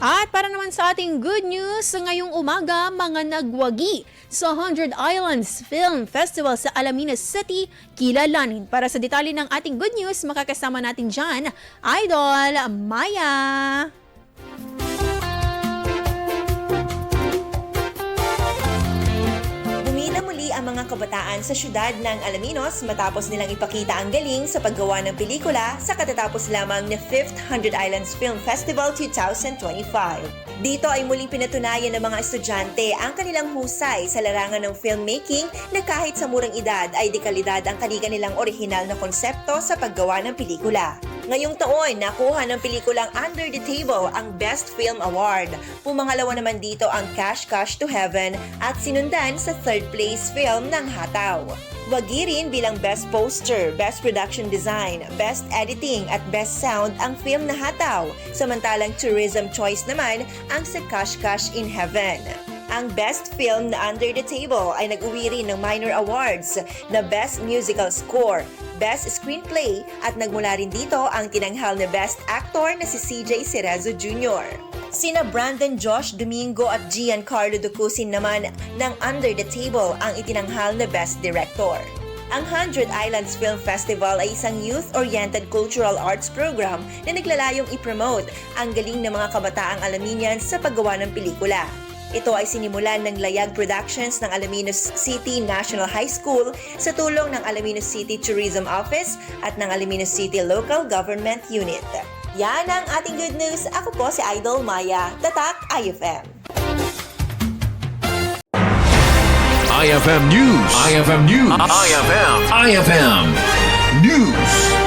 At para naman sa ating good news, ngayong umaga, mga nagwagi sa 100 Islands Film Festival sa Alaminos City, Kilalanin. Para sa detalye ng ating good news, makakasama natin dyan, Idol Maya. Ang mga kabataan sa syudad ng Alaminos matapos nilang ipakita ang galing sa paggawa ng pelikula sa katatapos lamang na 5th 100 Islands Film Festival 2025. Dito ay muling pinatunayan ng mga estudyante ang kanilang husay sa larangan ng filmmaking na kahit sa murang edad ay dekalidad ang kanilang orihinal na konsepto sa paggawa ng pelikula. Ngayong taon, nakuha ng pelikulang Under the Table ang Best Film Award. Pumangalawa naman dito ang Cash to Heaven at sinundan sa third place film ng Hataw. Wagi rin bilang Best Poster, Best Production Design, Best Editing at Best Sound ang film na Hataw, samantalang Tourism Choice naman ang sa Cash in Heaven. Ang Best Film na Under the Table ay nag-uwi rin ng minor awards na Best Musical Score, Best Screenplay at nagmula rin dito ang tinanghal na Best Actor na si CJ Cerezo Jr. Sina Brandon Josh Domingo at Giancarlo Ducusin naman ng Under the Table ang itinanghal na Best Director. Ang 100 Islands Film Festival ay isang youth-oriented cultural arts program na naglalayong i-promote ang galing ng mga kabataang Alaminians sa paggawa ng pelikula. Ito ay sinimulan ng Layag Productions ng Alaminos City National High School sa tulong ng Alaminos City Tourism Office at ng Alaminos City Local Government Unit. Yan ang ating good news. Ako po si Idol Maya, Tatak IFM. IFM News. IFM News. IFM News.